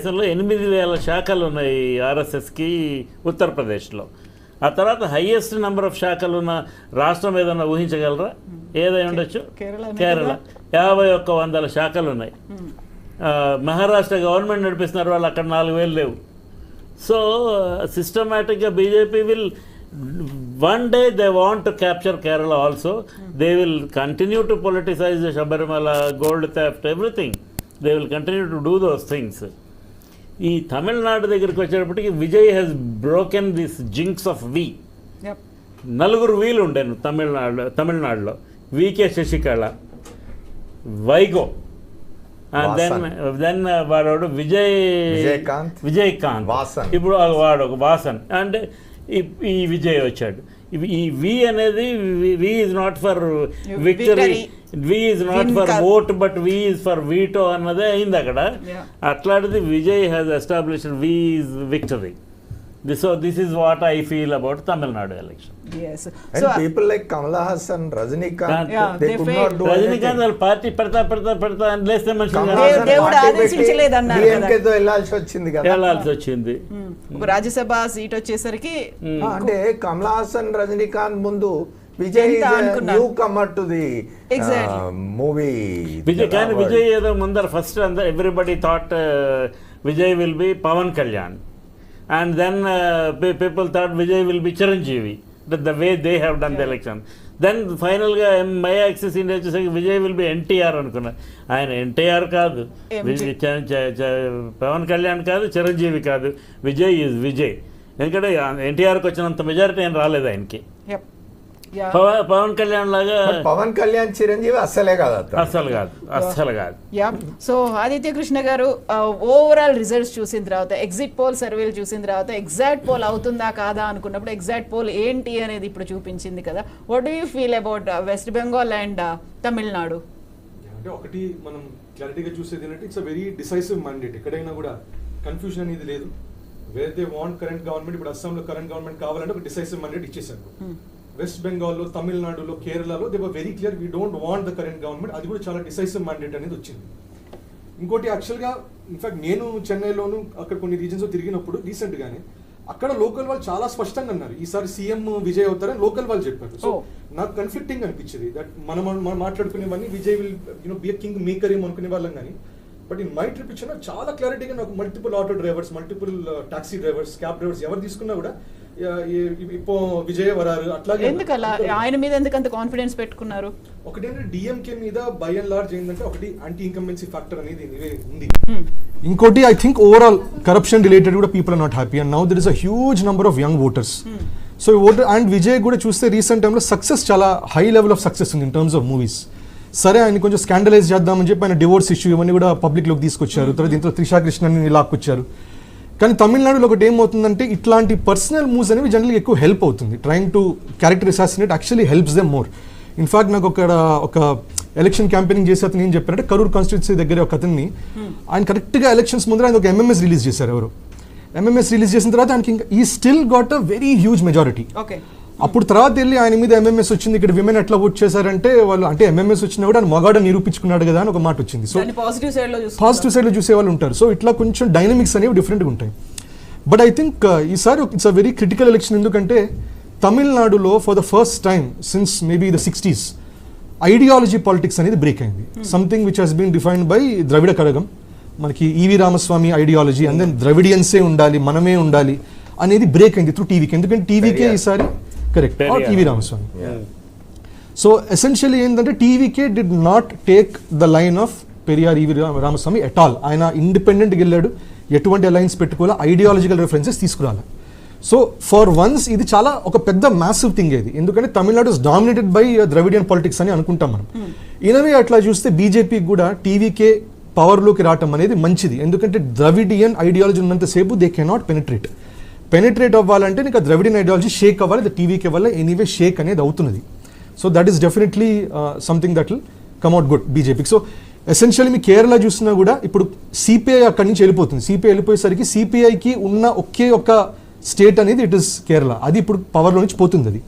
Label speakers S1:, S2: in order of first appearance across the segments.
S1: భారతదేశంలో 8,000 శాఖలు ఉన్నాయి ఆర్ఎస్ఎస్కి ఉత్తరప్రదేశ్లో. ఆ తర్వాత హైయెస్ట్ నెంబర్ ఆఫ్ శాఖలు ఉన్న రాష్ట్రం ఏదన్నా ఊహించగలరా? ఏదై ఉండొచ్చు? కేరళ 5100 శాఖలు ఉన్నాయి. మహారాష్ట్ర గవర్నమెంట్ నడిపిస్తున్నారు, వాళ్ళు అక్కడ 4,000 లేవు. సో సిస్టమేటిక్గా BJP will one day they want to capture Kerala also. They will continue to politicize the Shabarimala, gold theft, everything. They will continue to do those things. ఈ తమిళనాడు దగ్గరికి వచ్చేటప్పటికి Vijay has broken this jinx of V. 4 వీలు ఉండేను తమిళనాడులో. VK Sasikala, Vaiko, then వాడు విజయకాంత్, ఇప్పుడు వాడు ఒక వాసన్, అండ్ ఈ విజయ్ వచ్చాడు. ఈ వి అనేది V is not for victory, V is not for vote, but V is for veto అన్నదే అయింది అక్కడ. అట్లాంటిది Vijay has established V is victory. So this is what I feel about Tamil Nadu election.
S2: Yes.
S3: And so people like Kamala Hassan, Rajinikanth, they could not do
S1: Rajinikanth వాళ్ళ party పెడతా unless they mention
S2: దేవుడు ఆదేశించలేదన్నారు కదా.
S3: DMK తో వెళ్ళాల్సి వచ్చింది.
S2: ఒక Rajya Sabha seat వచ్చేసరికి
S3: అంటే కమలా హాసన్, రజనీకాంత్ ముందు Vijay new comer to the movie.
S1: Vijay ఏదో ముందర first everybody thought Vijay will be Pawan Kalyan. And then people thought Vijay will be Chiranjeevi, the way they have done the election. Then final ga my axis India chese Vijay will be NTR anukunna. Ayana NTR kaadu, Pavan Kalyan kaadu, Chiranjeevi kaadu. Vijay is Vijay. Endukante NTR ku vachinanta majority em raaledu ayanki. Pawan Kalyan లాగా
S3: పవన్ కళ్యాణ్ చిరంజీవి అస్సలు
S1: కాదు.
S2: So Aditya Krishna గారు, overall results చూసిన తర్వాత, exit poll సర్వేలు చూసిన తర్వాత, exact pole అవుతుందా కాదా అనుకున్నప్పుడు ఎగ్జాక్ట్ పోల్ ఏంటి అనేది ఇప్పుడు చూపించింది కదా. What do you feel about west Bengal and Tamil Nadu?
S4: అంటే ఒకటి మనం క్లారిటీగా చూసేది ఏంటంటే it's a very decisive mandate. ఎక్కడైనా కూడా కన్ఫ్యూజన్ అనేది లేదు. Where they want current government, ఇప్పుడు అస్సాంలో కరెంట్ గవర్నమెంట్ కావాలంటే ఒక డిసైసివ్ మ్యాండేట్ ఇచ్చేసారు. వెస్ట్ బెంగాల్లో, తమిళనాడులో, కేరళలో they were very clear, we don't want the current government. అది కూడా చాలా డిసైసివ్ మ్యాండేట్ అనేది వచ్చింది. ఇంకోటి యాక్చువల్గా ఇన్ఫాక్ట్ నేను చెన్నైలోను అక్కడ కొన్ని రీజన్స్ తిరిగినప్పుడు రీసెంట్గానే అక్కడ లోకల్ వాళ్ళు చాలా స్పష్టంగా అన్నారు ఈసారి సీఎం విజయ్ అవుతారని లోకల్ వాళ్ళు చెప్పారు. సో నాకు కన్ఫ్లిక్టింగ్ అనిపించింది దట్ మనం మాట్లాడుకునేవన్నీ Vijay will be a kingmaker ఏమో అనుకునే వాళ్ళం కానీ, బట్ ఇన్ మై ట్రిప్ ఇచ్చిన చాలా క్లారిటీగా నాకు multiple auto drivers, multiple taxi drivers, cab drivers ఎవరు తీసుకున్నా కూడా இப்போ విజయ్ వరారు అట్లాగే.
S2: ఎందుకు అలా ఆయన మీద ఎందుకంత కాన్ఫిడెన్స్ పెట్టుకున్నారు?
S4: ఒకటేంటే డిఎంకే మీద బై అండ్ లార్జ్ ఏంటంటే ఒకటి యాంటీ ఇన్కంబెన్సీ ఫ్యాక్టర్ అనేది ఉంది. ఇంకోటి I think overall corruption related కూడా people are not happy and now there is a huge number of young voters. So voter and Vijay కూడా చూస్తే రీసెంట్ టైంలో సక్సెస్ చాలా హై లెవెల్ ఆఫ్ సక్సెస్ ఉంది in terms of movies. సరే ఆయన కొంచెం scandalise చేద్దామని చెప్పి ఆయన డివోర్స్ ఇష్యూ ఇవన్నీ కూడా పబ్లిక్లోకి తీసుకొచ్చారు. తర్వాత దీంట్లో త్రిషా కృష్ణని లాక్కొచ్చారు. కానీ తమిళనాడులో ఒకటి ఏమవుతుందంటే ఇట్లాంటి పర్సనల్ మూవ్స్ అనేవి జనరల్గా ఎక్కువ హెల్ప్ అవుతుంది. Trying to character assassinate actually helps them more. In fact నాకు ఒక ఎలక్షన్ క్యాంపెయినింగ్ చేసే అతను ఏం చెప్పారంటే కరూర్ కాన్స్టిట్యూన్సీ దగ్గర ఒక అతన్ని ఆయన కరెక్ట్గా ఎలక్షన్స్ ముందర ఆయన ఒక ఎంఎంఎస్ రిలీజ్ చేశారు. ఎవరు ఎంఎంఎస్ రిలీజ్ చేసిన తర్వాత ఆయనకి ఇంకా ఈ still got a very huge majority. అప్పుడు తర్వాత వెళ్ళి ఆయన మీద ఎంఎంఎస్ వచ్చింది, ఇక్కడ విమెన్ ఎట్లా ఓట్ చేశారంటే వాళ్ళు అంటే ఎంఎంఎస్ వచ్చినా కూడా ఆయన మగాడ నిరూపించుకున్నాడు కదా అని ఒక మాట వచ్చింది. సో పాజిటివ్ సైడ్లో చూసే వాళ్ళు ఉంటారు. సో ఇట్లా కొంచెం డైనమిక్స్ అనేవి డిఫరెంట్గా ఉంటాయి. బట్ ఐ థింక్ ఈసారి it's a very critical election. ఎందుకంటే తమిళనాడులో for the first time since maybe the 60s ideology politics అనేది బ్రేక్ అయింది. Something which has been defined by Dravida Kazhagam, మనకి EV Ramaswamy ideology and then ద్రవిడియన్సే ఉండాలి, మనమే ఉండాలి అనేది బ్రేక్ అయింది త్రూ టీవీకి. ఎందుకంటే టీవీకే ఈసారి correct EV Ramasamy. So essentially ఏంటంటే TVK did not take the line of Periyar EV Ramasamy at all. ఆయన ఇండిపెండెంట్గా వెళ్ళాడు, ఎటువంటి అలయన్స్ పెట్టుకోవాలి, ఐడియాలజికల్ రెఫరెన్సెస్ తీసుకురాలి. సో ఫర్ వన్స్ ఇది చాలా ఒక పెద్ద మ్యాసివ్ థింగ్ ఇది. ఎందుకంటే Tamil Nadu is dominated by Dravidian politics అని అనుకుంటాం మనం. ఇనవే అట్లా చూస్తే బీజేపీకి కూడా టీవీకే పవర్లోకి రావటం అనేది మంచిది. ఎందుకంటే ద్రవిడియన్ ఐడియాలజీ ఉన్నంతసేపు దే కెనాట్ పెనిట్రేట్ అవ్వాలంటే నీకు ద్రవిడియన్ ఐడియాలజీ షేక్ అవ్వాలి. ద టీవీకే వల్ల ఎనీవే షేక్ అనేది అవుతున్నది. So that is definitely something that will come at good బీజేపీకి. సో ఎసెన్షియల్లీ మీ కేరళ చూసినా కూడా ఇప్పుడు సిపిఐ అక్కడి నుంచి వెళ్ళిపోతుంది. సిపిఐ వెళ్ళిపోయేసరికి సిపిఐకి ఉన్న ఒకే ఒక స్టేట్ అనేది ఇట్ ఇస్ కేరళ. అది ఇప్పుడు పవర్లో నుంచి పోతుంది అది.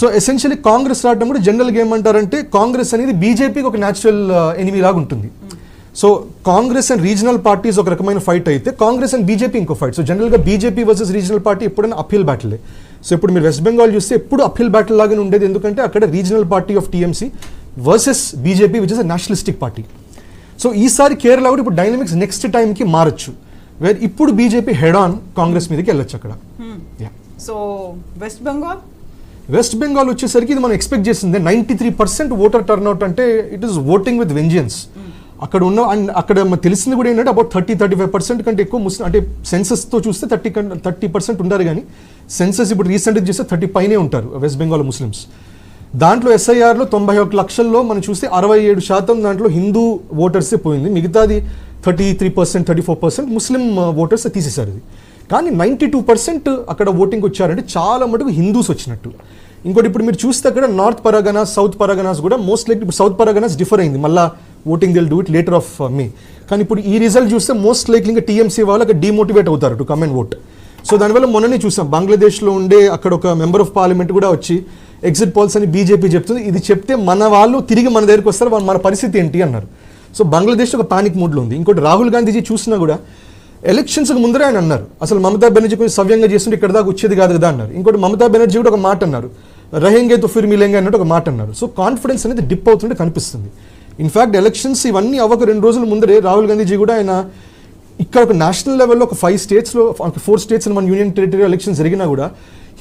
S4: సో ఎసెన్షియల్లీ కాంగ్రెస్ రావడం కూడా జనరల్గా ఏమంటారంటే కాంగ్రెస్ అనేది బీజేపీకి ఒక న్యాచురల్ ఎనిమీ లాగా ఉంటుంది. So Congress and regional parties ఒక రకమైన ఫైట్ అయితే కాంగ్రెస్ అండ్ బీజేపీ ఇంకో ఫైట్. సో జనరల్గా బీజేపీ వర్సెస్ రీజనల్ పార్టీ ఎప్పుడైనా అపీల్ బ్యాటిలే. సో ఇప్పుడు మీరు వెస్ట్ బెంగాల్ చూస్తే ఎప్పుడు అపీల్ బ్యాటిల్ లాగానే ఉండేది, ఎందుకంటే అక్కడ regional party of TMC versus BJP which is a nationalistic party. So ఈసారి కేరళ కూడా ఇప్పుడు డైనమిక్స్ నెక్స్ట్ టైంకి మారచ్చు, వేర్ ఇప్పుడు బీజేపీ హెడ్ ఆన్ కాంగ్రెస్ మీదకి వెళ్ళొచ్చు అక్కడ.
S2: సో
S4: వెస్ట్ బెంగాల్ వచ్చేసరికి ఇది మనం ఎక్స్పెక్ట్ చేసిందే. 93% ఓటర్ టర్న్అవుట్ అంటే ఇట్ ఈస్ ఓటింగ్ విత్ వెంజియన్స్. అక్కడ ఉన్న అండ్ అక్కడ మనకు తెలిసింది కూడా ఏంటంటే అబౌట్ 30-35% కంటే ఎక్కువ ముస్లిం, అంటే సెన్సస్తో చూస్తే 30% ఉంటారు, కానీ సెన్సస్ ఇప్పుడు రీసెంట్గా చూస్తే 30 పైనే ఉంటారు వెస్ట్ బెంగాల్ ముస్లిమ్స్. దాంట్లో ఎస్ఐఆర్లో 91 లక్షల్లో మనం చూస్తే 67% దాంట్లో హిందూ ఓటర్సే పోయింది, మిగతాది 33%, 34% ముస్లిం ఓటర్స్ తీసేశారు ఇది. కానీ 92% అక్కడ ఓటింగ్ వచ్చారంటే చాలా మటుకు హిందూస్ వచ్చినట్టు. ఇంకోటి ఇప్పుడు మీరు చూస్తే అక్కడ నార్త్ పరగనాస్, సౌత్ పరగనాస్ కూడా మోస్ట్ లైక్ ఇప్పుడు సౌత్ పరగనాస్ డిఫర్ అయింది, మళ్ళీ voting they'll do it later of May. కానీ ఇప్పుడు ఈ రిజల్ట్ చూస్తే మోస్ట్ లైక్లీ ఇంకా టీఎంసీ వాళ్ళు అక్కడ డిమోటివేట్ అవుతారు to come and vote. So దానివల్ల మొన్ననే చూసాం బంగ్లాదేశ్లో ఉండే అక్కడ ఒక మెంబర్ ఆఫ్ పార్లమెంట్ కూడా వచ్చి ఎగ్జిట్ పోల్స్ అని బీజేపీ చెప్తుంది, ఇది చెప్తే మన వాళ్ళు తిరిగి మన దగ్గరికి వస్తారు, మన పరిస్థితి ఏంటి అన్నారు. సో బంగ్లాదేశ్ ఒక పానిక్ మూడ్లో ఉంది. ఇంకోటి రాహుల్ గాంధీజీ చూసినా కూడా ఎలక్షన్స్కి ముందరే ఆయన అన్నారు అసలు మమతా బెనర్జీ కొంచెం సవ్యంగా చేస్తుంటే ఇక్కడ దాకా వచ్చేది కాదు కదా అన్నారు. ఇంకోటి మమతా బెనర్జీ కూడా ఒక మాట అన్నారు, రహేంగే తో ఫిర్ మిలేంగే అన్నట్టు ఒక మాట అన్నారు. సో కాన్ఫిడెన్స్ అనేది డిప్ అవుతుంటే కనిపిస్తుంది. ఇన్ఫాక్ట్ ఎలక్షన్స్ ఇవన్నీ అవ్వక 2 రోజుల ముందరే రాహుల్ గాంధీజీ కూడా ఆయన ఇక్కడ ఒక నేషనల్ లెవెల్లో ఒక 5 స్టేట్స్లో 4 స్టేట్స్ మన యూనియన్ టెరిటరీ ఎలక్షన్స్ జరిగినా కూడా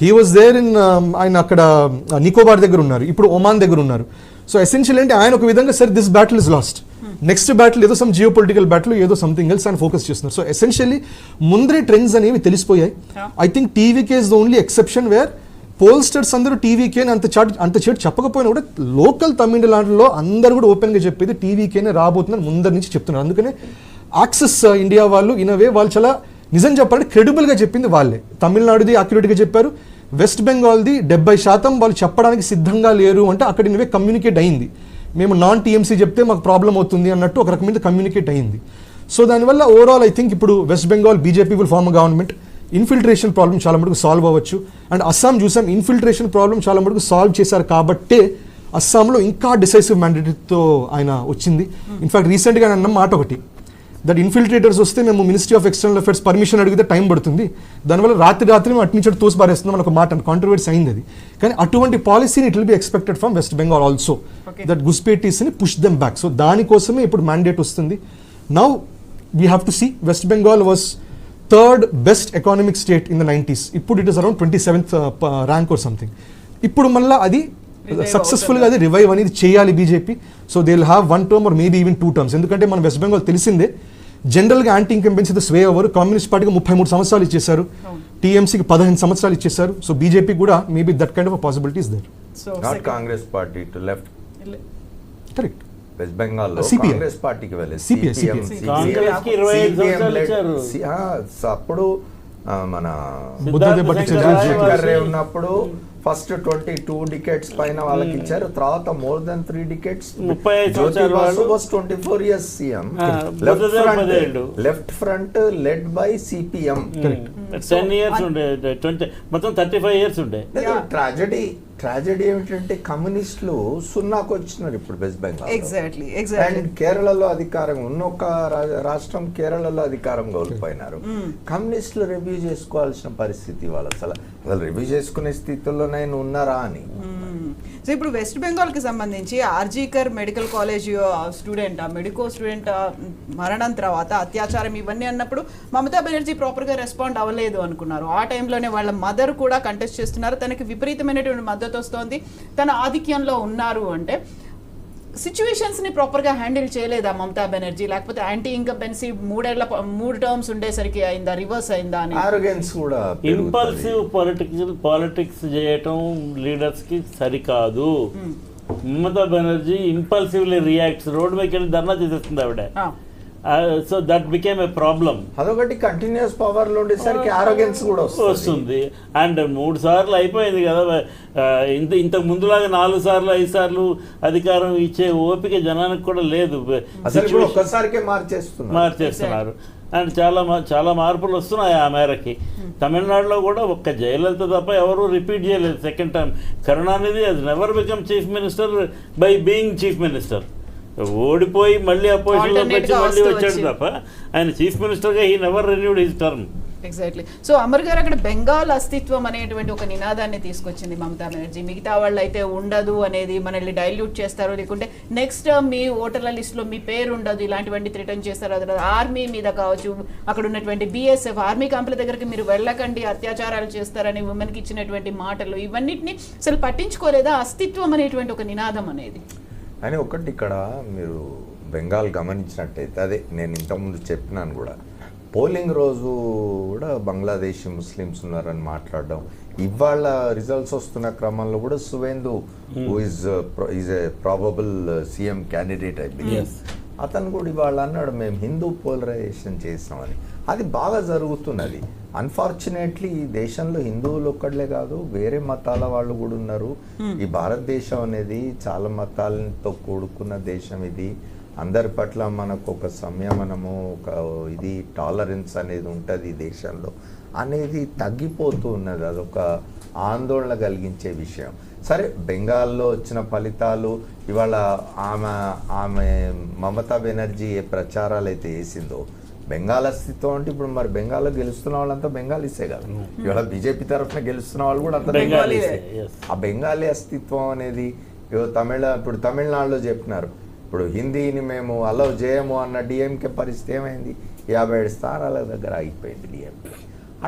S4: హీ వాజ్ దేర్ ఇన్, ఆయన అక్కడ నికోబార్ దగ్గర ఉన్నారు, ఇప్పుడు ఒమాన్ దగ్గర ఉన్నారు. సో ఎసెన్షియల్ అంటే ఆయన ఒక విధంగా సరే this battle is lost, next battle ఏదో సమ్ జియో పొలిటికల్ బ్యాటిల్ ఏదో సంథింగ్ ఎల్స్ ఆయన ఫోకస్ చేస్తున్నారు. సో ఎసెన్షియల్లీ ముందరే ట్రెండ్స్ అనేవి తెలిసిపోయాయి. I think TVK is the only exception where pollsters అందరూ టీవీకేని అంత చేటు చెప్పకపోయినా కూడా లోకల్ తమిళనాడులో అందరూ కూడా ఓపెన్గా చెప్పేది టీవీకేనే రాబోతుందని ముందరి నుంచి చెప్తున్నారు. అందుకనే యాక్సెస్ ఇండియా వాళ్ళు ఇనవే వాళ్ళు చాలా నిజం చెప్పాలంటే క్రెడిబుల్గా చెప్పింది వాళ్ళే. తమిళనాడుది అక్యురేట్గా చెప్పారు, వెస్ట్ బెంగాల్ది 70% వాళ్ళు చెప్పడానికి సిద్ధంగా లేరు అంటే అక్కడ ఇనవే కమ్యూనికేట్ అయింది. మేము నాన్ టీఎంసీ చెప్తే మాకు ప్రాబ్లం అవుతుంది అన్నట్టు ఒక రకమైన కమ్యూనికేట్ అయింది. సో దానివల్ల ఓవరాల్ ఐ థింక్ ఇప్పుడు West Bengal BJP will form government, infiltration problem చాలా మటుకు సాల్వ్ అవ్వచ్చు. అండ్ అస్సాం చూసాం ఇన్ఫిల్ట్రేషన్ ప్రాబ్లం చాలా మటుకు సాల్వ్ చేశారు కాబట్టే అస్సాంలో ఇంకా డిసైసివ్ మ్యాండేట్తో ఆయన వచ్చింది. ఇన్ఫాక్ట్ రీసెంట్గా ఆయన అన్న మాట ఒకటి, దట్ ఇన్ఫిల్ట్రేటర్స్ వస్తే మేము ministry of external affairs permission అడిగితే టైం పడుతుంది, దానివల్ల రాత్రి మేము అటు నుంచి తోసి పారేస్తున్నాం అని ఒక మాట కాంట్రవర్సీ అయింది అది. కానీ అటువంటి పాలసీని it will be expected from West Bengal also, that గుస్పేటీస్ని పుష్ దెమ్ బ్యాక్. సో దానికోసమే ఇప్పుడు మ్యాండేట్ వస్తుంది. Now we have to see, West Bengal was 3rd best economic state in the 90s, ఇప్పుడు it is around 27th rank or something. ఇప్పుడు మళ్ళీ అది సక్సెస్ఫుల్గా అది రివైవ్ అనేది చేయాలి BJP. So they will have 1 term or maybe even 2 terms. ఎందుకంటే మన వెస్ట్ బెంగాల్ తెలిసిందే జనరల్గా anti incumbency sway over, communist పార్టీకి 33 సంవత్సరాలు ఇచ్చేశారు, టీఎంసీకి 15 సంవత్సరాలు ఇచ్చేశారు. సో బీజేపీ కూడా maybe that kind of possibilities there.
S3: Not Congress party to left,
S4: correct.
S3: West Bengal లో
S4: CPM.
S3: కాంగ్రెస్ పార్టీకి వెళ్ళేది
S4: CPM.
S1: కాంగ్రెస్కి 25 సంవత్సరాలు ఇచ్చారు.
S3: అప్పుడు మన
S4: బుద్ధదేవ్
S3: చంద్రశేఖర్ రే ఉన్నప్పుడు ఫస్ట్ 22 decades పైన వాళ్ళకి ఇచ్చారు, తర్వాత మోర్ దెన్ 3 decades
S1: 35
S3: జ్యోతి
S1: సంవత్సరాలు
S3: boss was 24 years CM. Left front led by CPM.
S1: 10 years ఉండే, 20 మొత్తం 35 years ఉండే.
S3: ట్రాజెడీ ఏమిటంటే కమ్యూనిస్టులు సున్నాకు వచ్చినారు ఇప్పుడు వెస్ట్ బెంగాల్.
S2: ఎగ్జాక్ట్లీ
S3: అండ్ కేరళలో అధికారం ఉన్న ఒక రాష్ట్రం కేరళలో అధికారం కోల్పోయినారు. కమ్యూనిస్టులు రివ్యూ చేసుకోవాల్సిన పరిస్థితి వాళ్ళు అసలు రివ్యూ చేసుకునే స్థితిలోనే ఉన్నారా అని.
S2: సో ఇప్పుడు వెస్ట్ బెంగాల్కి సంబంధించి RG Kar medical college student, medico student మరణం తర్వాత అత్యాచారం ఇవన్నీ అన్నప్పుడు మమతా బెనర్జీ ప్రాపర్గా రెస్పాండ్ అవ్వలేదు అనుకున్నారు. ఆ టైంలోనే వాళ్ళ మదర్ కూడా కంటెస్ట్ చేస్తున్నారు, తనకి విపరీతమైనటువంటి మద్దతు వస్తోంది, తన ఆధిక్యంలో ఉన్నారు అంటే సిచ్యువేషన్స్ని ప్రాపర్గా హ్యాండిల్ చేయలేదా మమతా బెనర్జీ? లేకపోతే యాంటీ ఇన్కంబెన్సీ 3 terms ఉండేసరికి అయిందా, రివర్స్ అయిందా అని?
S3: ఆరోగెన్స్ కూడా
S1: ఇంపల్సివ్ పాలిటిక్స్ చేయటం లీడర్స్ కి సరికాదు. Mamata Banerjee impulsively reacts, road మీదకి వెళ్ళి ధర్నా చేసేస్తుంది ఆవిడ. So that became a problem.
S3: అదొకటి కంటిన్యూస్ పవర్ లో ఉండేసరికి ఆరోగెన్స్ కూడా
S1: వస్తుంది. అండ్ 3 సార్లు అయిపోయింది కదా, ఇంతకు ముందులాగా 4 సార్లు 5 సార్లు అధికారం ఇచ్చే ఓపిక జనానికి కూడా లేదు.
S3: ఒక్కసారికే
S1: మార్చేస్తున్నారు. అండ్ చాలా మార్పులు వస్తున్నాయి ఆ మేరకి. తమిళనాడులో కూడా ఒక్క జయలలిత తప్ప ఎవరు రిపీట్ చేయలేదు second time. Karunanidhi has never become chief minister by being chief minister. ఓడిపోయి మళ్ళీ అపోజిషన్లోకి వచ్చి
S2: Alternate గా
S1: మళ్ళీ
S2: వస్తూ
S1: వచ్చాడు
S2: వచ్చి.
S1: తప్ప ఆయన చీఫ్ మినిస్టర్గా he never renewed his term.
S2: Exactly. So Amar గారు అక్కడ బెంగాల్ అస్తిత్వం అనేటువంటి ఒక నినాదాన్ని తీసుకొచ్చింది మమతా బెనర్జీ. మిగతా వాళ్ళు అయితే ఉండదు అనేది, మనల్ని డైల్యూట్ చేస్తారు, లేకుంటే నెక్స్ట్ మీ ఓటర్ల లిస్టులో మీ పేరు ఉండదు, ఇలాంటివన్నీ థ్రెటన్ చేస్తారు. అది ఆర్మీ మీద కావచ్చు, అక్కడ ఉన్నటువంటి BSF ఆర్మీ క్యాంపుల దగ్గరికి మీరు వెళ్ళకండి, అత్యాచారాలు చేస్తారని ఉమెన్కి ఇచ్చినటువంటి మాటలు, ఇవన్నిటిని అసలు పట్టించుకోలేదా అస్తిత్వం అనేటువంటి ఒక నినాదం అనేది?
S3: అని ఒకటి ఇక్కడ మీరు బెంగాల్ గమనించినట్టయితే, అదే నేను ఇంతకుముందు చెప్పినాను కూడా, పోలింగ్ రోజు కూడా బంగ్లాదేశీ ముస్లిమ్స్ ఉన్నారని మాట్లాడడం, ఇవాళ రిజల్ట్స్ వస్తున్న క్రమంలో కూడా Suvendu is a probable CM candidate I believe, అతను కూడా ఇవాళ అన్నాడు మేము హిందూ పోలరైజేషన్ చేసినామని. అది బాగా జరుగుతున్నది. అన్ఫార్చునేట్లీ ఈ దేశంలో హిందువులు ఒక్కడలే కాదు, వేరే మతాల వాళ్ళు కూడా ఉన్నారు. ఈ భారతదేశం అనేది చాలా మతాలతో కూడుకున్న దేశం. ఇది అందరి పట్ల మనకు ఒక సంయమనము, ఒక ఇది టాలరెన్స్ అనేది ఉంటుంది ఈ దేశంలో అనేది తగ్గిపోతూ ఉన్నది. అదొక ఆందోళన కలిగించే విషయం. సరే, బెంగాల్లో వచ్చిన ఫలితాలు ఇవాళ ఆమె మమతా బెనర్జీ ఏ ప్రచారాలు అయితే వేసిందో, బెంగాల్ అస్తిత్వం అంటే ఇప్పుడు మరి బెంగాల్లో గెలుస్తున్న వాళ్ళంతా బెంగాలీసే కదా, ఇవాళ బీజేపీ తరఫున గెలుస్తున్న వాళ్ళు కూడా అంతా బెంగాలీసే. ఆ బెంగాలీ అస్తిత్వం అనేది ఇప్పుడు తమిళనాడులో చెప్పినారు, ఇప్పుడు హిందీని మేము అలౌ చేయము అన్న డిఎంకే పరిస్థితి ఏమైంది, 57 స్థానాల దగ్గర ఆగిపోయింది డిఎంకే.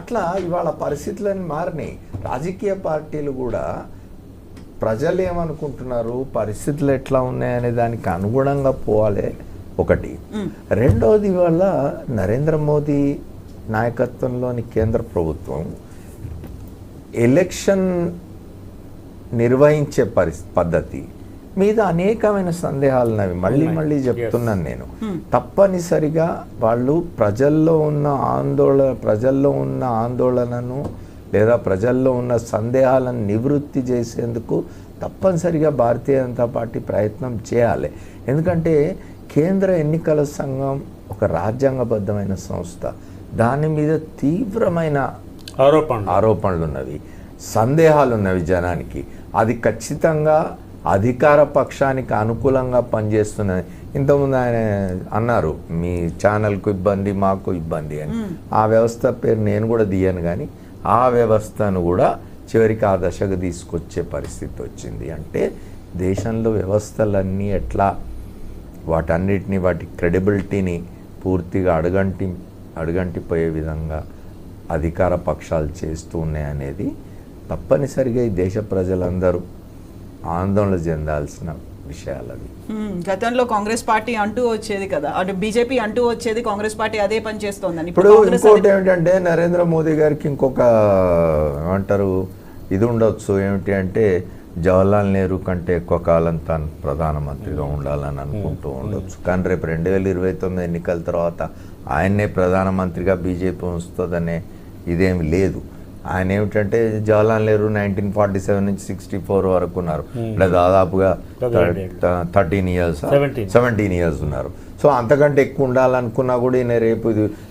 S3: అట్లా ఇవాళ పరిస్థితులన్నీ మారినాయి. రాజకీయ పార్టీలు కూడా ప్రజలు ఏమనుకుంటున్నారు, పరిస్థితులు ఎట్లా ఉన్నాయనే దానికి అనుగుణంగా పోవాలి ఒకటి. రెండవది, ఇవాళ నరేంద్ర మోదీ నాయకత్వంలోని కేంద్ర ప్రభుత్వం ఎలక్షన్ నిర్వహించే పద్ధతి మీద అనేకమైన సందేహాలు ఉన్నవి. మళ్ళీ చెప్తున్నాను నేను, తప్పనిసరిగా వాళ్ళు ప్రజల్లో ఉన్న ఆందోళనను లేదా ప్రజల్లో ఉన్న సందేహాలను నివృత్తి చేసేందుకు తప్పనిసరిగా భారతీయ జనతా పార్టీ ప్రయత్నం చేయాలి. ఎందుకంటే కేంద్ర ఎన్నికల సంఘం ఒక రాజ్యాంగబద్ధమైన సంస్థ, దాని మీద తీవ్రమైన ఆరోపణలు ఉన్నవి, సందేహాలు ఉన్నవి జనానికి. అది ఖచ్చితంగా అధికార పక్షానికి అనుకూలంగా పనిచేస్తున్నది. ఇంతకుముందు ఆయన అన్నారు మీ ఛానల్కు ఇబ్బంది, మాకు ఇబ్బంది అని. ఆ వ్యవస్థ పేరు నేను కూడా తీయను, కానీ ఆ వ్యవస్థను కూడా చివరికి ఆ దశకు తీసుకొచ్చే పరిస్థితి వచ్చింది. అంటే దేశంలో వ్యవస్థలన్నీ ఎట్లా వాటి క్రెడిబిలిటీని పూర్తిగా అడుగంటిపోయే విధంగా అధికార పక్షాలు చేస్తూ ఉన్నాయనేది తప్పనిసరిగా ఈ దేశ ప్రజలందరూ ఆందోళన చెందాల్సిన విషయాలు అవి.
S2: గతంలో కాంగ్రెస్ పార్టీ అంటూ వచ్చేది కదా, అటు బీజేపీ అంటూ వచ్చేది, కాంగ్రెస్ పార్టీ అదే పని చేస్తోందని.
S3: ఇప్పుడు ఇంకోటి ఏమిటంటే నరేంద్ర మోదీ గారికి ఇంకొక ఏమంటారు ఇది ఉండొచ్చు, ఏమిటి అంటే జవహర్లాల్ నెహ్రూ కంటే ఎక్కువ కాలం తాను ప్రధానమంత్రిగా ఉండాలని అనుకుంటూ ఉండొచ్చు. కానీ రేపు 2029 ఎన్నికల తర్వాత ఆయన్నే ప్రధానమంత్రిగా బీజేపీ ఉంచుతుందనే ఇదేమి లేదు. ఆయన ఏమిటంటే జవహర్లాల్ నెహ్రూ 1947 నుంచి 64 వరకు ఉన్నారు, అంటే దాదాపుగా 17 ఇయర్స్ ఉన్నారు. సో అంతకంటే ఎక్కువ ఉండాలనుకున్నా కూడా ఈయన రేపు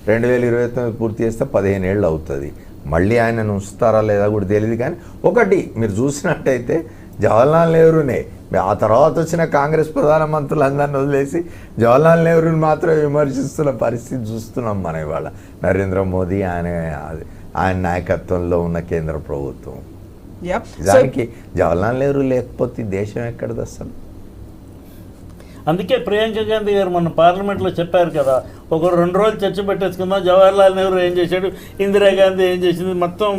S3: 2029 పూర్తి చేస్తే 15 ఏళ్ళు అవుతుంది. మళ్ళీ ఆయనను ఉంచుతారా లేదా కూడా తెలియదు. కానీ ఒకటి మీరు చూసినట్టయితే జవహర్లాల్ నెహ్రూనే, ఆ తర్వాత వచ్చిన కాంగ్రెస్ ప్రధానమంత్రులందరినీ వదిలేసి జవహర్లాల్ నెహ్రూని మాత్రం విమర్శిస్తున్న పరిస్థితి చూస్తున్నాం మనం ఇవాళ. నరేంద్ర మోదీ ఆయన నాయకత్వంలో ఉన్న కేంద్ర ప్రభుత్వం. దానికి జవహర్లాల్ నెహ్రూ లేకపోతే దేశం ఎక్కడది అసలు?
S1: అందుకే ప్రియాంక గాంధీ గారు మన పార్లమెంట్లో చెప్పారు కదా, ఒక 2 రోజులు చర్చ పెట్టేసుకుందాం, జవహర్లాల్ నెహ్రూ ఏం చేశాడు, ఇందిరాగాంధీ ఏం చేసింది, మొత్తం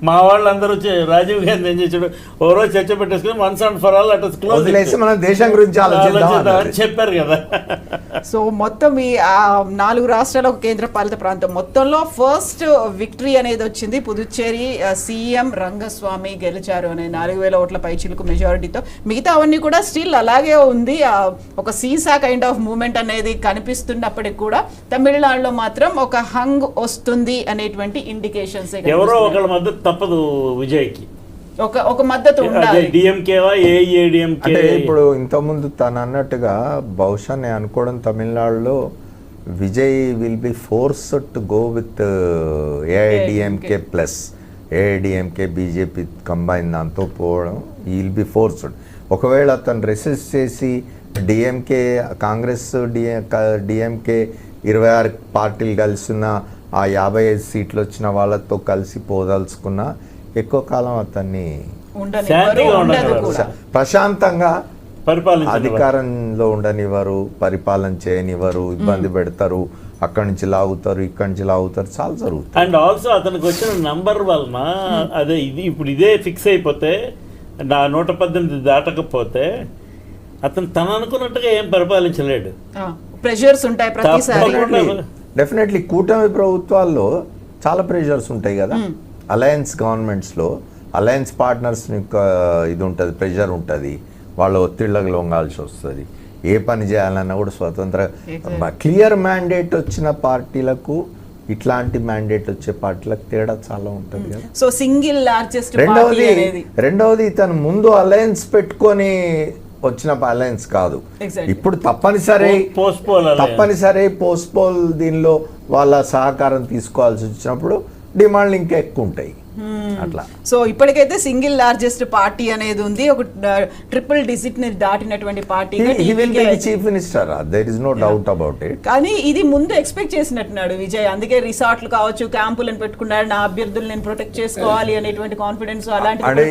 S1: మా వాళ్ళందరూ రాజీవ్ గాంధీ ఏం చేశాడు, ఓ రోజు చర్చ పెట్టేసుకుని once and for all at close
S3: మన దేశం గురించి
S1: చెప్పారు కదా.
S2: సో మొత్తం ఈ 4 రాష్ట్రాల కేంద్ర పాలిత ప్రాంతం మొత్తంలో ఫస్ట్ విక్టరీ అనేది వచ్చింది. పుదుచ్చేరి సీఎం రంగస్వామి గెలిచారు అనే 4000 ఓట్ల పైచిలకు మెజారిటీతో. మిగతా అవన్నీ కూడా స్టిల్ అలాగే ఉంది. ఒక సీసా కైండ్ ఆఫ్ మూమెంట్ అనేది కనిపిస్తున్నప్పటికీ కూడా తమిళనాడులో మాత్రం ఒక హంగ్ వస్తుంది అనేటువంటి ఇండికేషన్స్.
S1: ఎవరో ఒకళ్ళ మద్దతు తప్పదు విజయ్కి,
S2: ఒక మద్దతు ఉండాలి.
S1: డిఎంకేవా ఏఐఏడిఎంకే.
S3: ఇప్పుడు ఇంతకుముందు తను అన్నట్టుగా బహుశా నేను అనుకోవడం తమిళనాడులో Vijay will B forced to go with AIADMK plus AIADMK BJP combine దాంతో పోవడం విల్ బి ఫోర్స్డ్. ఒకవేళ అతను రెసిస్ట్ చేసి డిఎంకే కాంగ్రెస్ డిఎంకే 26 పార్టీలు కలిసి ఉన్న ఆ 55 సీట్లు వచ్చిన వాళ్ళతో కలిసి పోదలుచుకున్న ఎక్కువ కాలం అతన్ని
S1: శాంతిగా ఉండదు
S3: ప్రశాంతంగా
S1: పరిపాలించిన
S3: అధికారంలో ఉండనివ్వరు, పరిపాలన చేయనివ్వరు, ఇబ్బంది పెడతారు, అక్కడి నుంచి లాగుతారు, ఇక్కడి నుంచి లాగుతారు, చాలా జరుగుతుంది.
S1: అండ్ ఆల్సో అతనికి వచ్చిన నంబర్ వలన అదే ఇది ఇప్పుడు ఇదే ఫిక్స్ అయిపోతే నా 118 దాటకపోతే అతను తను అనుకున్నట్టుగా ఏం పరిపాలించలేడు.
S2: ప్రెషర్స్ ఉంటాయి ప్రతిసారి.
S3: డెఫినెట్లీ కూటమి ప్రభుత్వాల్లో చాలా ప్రెషర్స్ ఉంటాయి కదా. అలయన్స్ గవర్నమెంట్స్లో అలయన్స్ పార్ట్నర్స్ ఇది ఉంటుంది, ప్రెషర్ ఉంటుంది, వాళ్ళ ఒత్తిళ్ళకు లొంగాల్సి వస్తుంది. ఏ పని చేయాలన్నా కూడా స్వతంత్ర క్లియర్ మ్యాండేట్ వచ్చిన పార్టీలకు ఇట్లాంటి మ్యాండేట్ వచ్చే పార్టీలకు తేడా చాలా ఉంటుంది కదా.
S2: సో సింగిల్ లార్జెస్ట్
S3: రెండవది తను ముందు అలయన్స్ పెట్టుకొని వచ్చిన అలయన్స్ కాదు, ఇప్పుడు తప్పనిసరి పోస్ట్పోల్ దీనిలో వాళ్ళ సహకారం తీసుకోవాల్సి వచ్చినప్పుడు డిమాండ్లు ఇంకా ఎక్కువ ఉంటాయి అట్లా.
S2: సో ఇప్పటికైతే సింగిల్ లార్జెస్ట్ పార్టీ అనేది ఉంది, ఒక ట్రిపుల్ డిజిట్ ని దాటినటువంటి పార్టీ.
S3: Chief minister, there is no doubt about it.
S2: కానీ ఇది ముందు ఎక్స్పెక్ట్ చేసినట్టున్నాడు విజయ్, అందుకే రిసార్ట్లు కావచ్చు, క్యాంపులను పెట్టుకున్నాడు, నా అభ్యర్థులు నేను ప్రొటెక్ట్ చేసుకోవాలి అనేటువంటి కాన్ఫిడెన్స్ అలాంటి.
S3: అంటే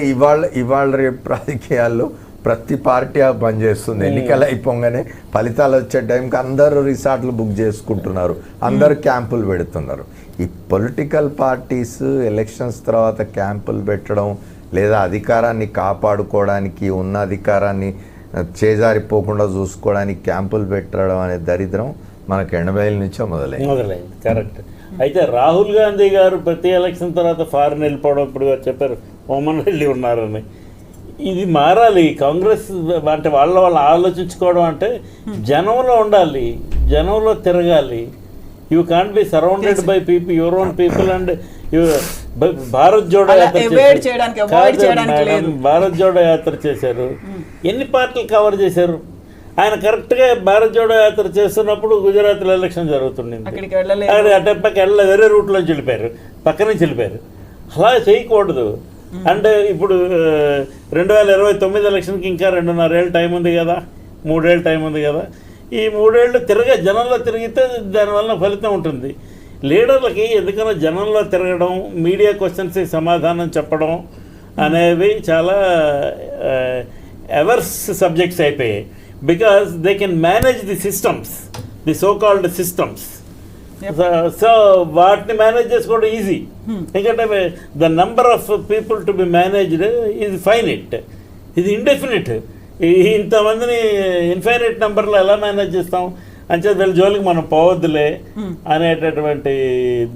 S3: ఇవాళ రేపు రాజకీయాల్లో ప్రతి పార్టీ పనిచేస్తుంది. ఎన్నికలు అయిపోగానే ఫలితాలు వచ్చే టైంకి అందరూ రిసార్ట్లు బుక్ చేసుకుంటున్నారు, అందరూ క్యాంపులు పెడుతున్నారు. ఈ పొలిటికల్ పార్టీస్ ఎలక్షన్స్ తర్వాత క్యాంపులు పెట్టడం లేదా అధికారాన్ని కాపాడుకోవడానికి ఉన్న అధికారాన్ని చేజారిపోకుండా చూసుకోవడానికి క్యాంపులు పెట్టడం అనే దరిద్రం మనకు 80ల నుంచే మొదలైంది.
S1: కరెక్ట్. అయితే రాహుల్ గాంధీ గారు ప్రతి ఎలక్షన్ తర్వాత ఫారెన్ వెళ్ళిపోవడం, ఇప్పుడు చెప్పారు ఓమన్ వెళ్ళి ఉన్నారని. ఇది మారాలి. కాంగ్రెస్ అంటే వాళ్ళ ఆలోచించుకోవడం అంటే జనంలో ఉండాలి, జనంలో తిరగాలి. You can't be surrounded by people, your own people. And Bharat Jodo Bharat Jodo Yatra చేశారు. ఎన్ని పార్టీలు కవర్ చేశారు? ఆయన కరెక్ట్గా భారత్ జోడో యాత్ర చేస్తున్నప్పుడు గుజరాత్లో ఎలక్షన్ జరుగుతుండింది. అటెప్పకి వెళ్ళలేదు, వేరే రూట్లోంచి వెళ్ళిపోయారు, పక్క నుంచి వెళ్ళిపోయారు. అలా చేయకూడదు. అంటే ఇప్పుడు 2029 ఎలక్షన్కి ఇంకా 2.5 ఏళ్ళ టైం ఉంది కదా, 3 ఏళ్ళ టైం ఉంది కదా. ఈ 3 ఏళ్ళు జనంలో తిరిగితే దానివల్ల ఫలితం ఉంటుంది. లీడర్లకి ఎందుకన్నా జనంలో తిరగడం, మీడియా క్వశ్చన్స్కి సమాధానం చెప్పడం అనేవి చాలా ఎవర్స్ సబ్జెక్ట్స్ అయిపోయాయి. Because they can manage the systems, the so called systems. So వాటిని మేనేజ్ చేసుకోవడం ఈజీ. ఎందుకంటే the number of people to be managed is finite, ఇది ఇండెఫినిట్. ఇంతమందిని ఇన్ఫైనైట్ నెంబర్లో ఎలా మేనేజ్ చేస్తాం? అంటే వీళ్ళ జోలికి మనం పోవద్దులే అనేటటువంటి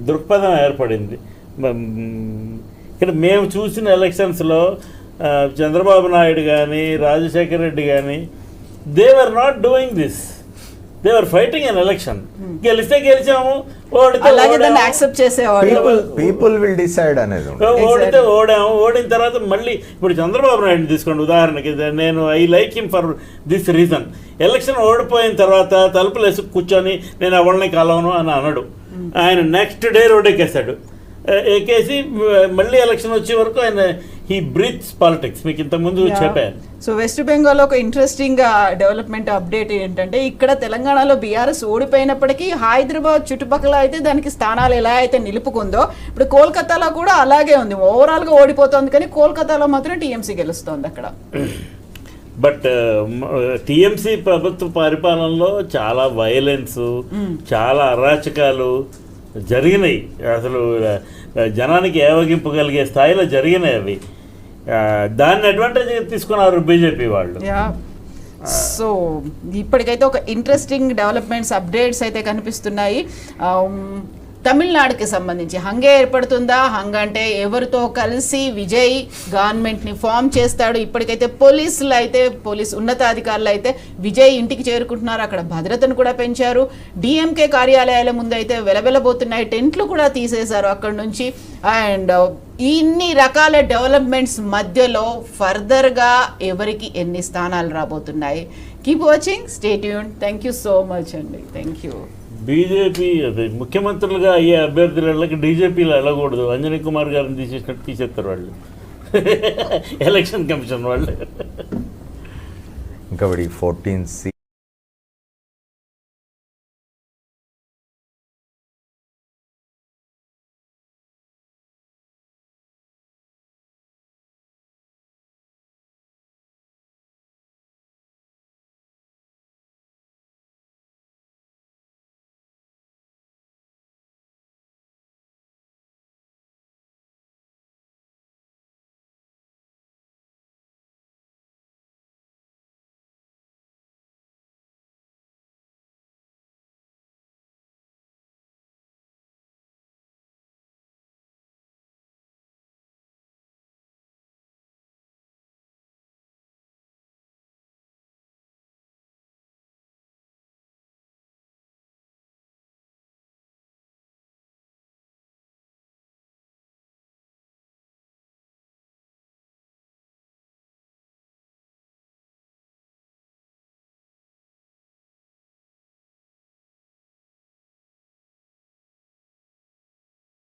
S1: దృక్పథం ఏర్పడింది. ఇక్కడ మేము చూసిన ఎలక్షన్స్లో చంద్రబాబు నాయుడు కానీ రాజశేఖర్ రెడ్డి కానీ they were not doing this. They are fighting an election. గెలిస్తే గెలిచాము, ఓడితే
S3: పీపుల్ విల్ డిసైడ్ అనేది.
S1: ఓడితే ఓడాము, ఓడిన తర్వాత మళ్ళీ ఇప్పుడు చంద్రబాబు నాయుడు తీసుకోండి ఉదాహరణకి. నేను I like him for this reason. Election ఓడిపోయిన తర్వాత తలుపులు వేసి కూర్చొని నేను ఎవరిని కలవను అని అనడు. ఆయన నెక్స్ట్ డే రోడ్డెక్కేస్తాడు. ఎక్కేసి మళ్ళీ ఎలక్షన్ వచ్చే వరకు ఆయన హీ బ్రీత్స్ పాలిటిక్స్. మీకు ఇంతకుముందు చెప్పాను.
S2: సో వెస్ట్ బెంగాల్లో ఒక ఇంట్రెస్టింగ్ డెవలప్మెంట్ అప్డేట్ ఏంటంటే, ఇక్కడ తెలంగాణలో బీఆర్ఎస్ ఓడిపోయినప్పటికీ హైదరాబాద్ చుట్టుపక్కల అయితే దానికి స్థానాలు ఎలా అయితే నిలుపుకుందో, ఇప్పుడు కోల్కతాలో కూడా అలాగే ఉంది. ఓవరాల్గా ఓడిపోతుంది కానీ కోల్కతాలో మాత్రం టీఎంసీ గెలుస్తోంది అక్కడ.
S1: బట్ టీఎంసీ ప్రభుత్వ పరిపాలనలో చాలా వైలెన్స్, చాలా అరాచకాలు జరిగినాయి. అసలు జనానికి ఏవగింపగలిగే స్థాయిలో జరిగినాయి అవి. దాన్ని అడ్వాంటేజ్ తీసుకున్నారు బీజేపీ వాళ్ళు.
S2: సో ఇప్పటికైతే ఒక ఇంట్రెస్టింగ్ డెవలప్మెంట్స్ అప్డేట్స్ అయితే కనిపిస్తున్నాయి. తమిళనాడుకి సంబంధించి హంగే ఏర్పడుతుందా? హంగ అంటే ఎవరితో కలిసి విజయ్ గవర్నమెంట్ని ఫామ్ చేస్తాడు? ఇప్పటికైతే పోలీస్ ఉన్నతాధికారులు అయితే విజయ్ ఇంటికి చేరుకుంటున్నారు. అక్కడ భద్రతను కూడా పెంచారు. డిఎంకే కార్యాలయాల ముందు అయితే వెలవెలబోతున్నాయి, టెంట్లు కూడా తీసేశారు అక్కడ నుంచి. అండ్ ఇన్ని రకాల డెవలప్మెంట్స్ మధ్యలో ఫర్దర్గా ఎవరికి ఎన్ని స్థానాలు రాబోతున్నాయి? Keep watching, stay tuned. Thank you so much అండి. Thank you.
S1: బీజేపీ అదే ముఖ్యమంత్రులుగా అయ్యే అభ్యర్థులకి డీజేపీలో వెళ్ళకూడదు. అంజనీ కుమార్ గారిని తీసేసినట్టు తీసేస్తారు వాళ్ళు, ఎలక్షన్ కమిషన్ వాళ్ళు.
S3: ఇంకా 14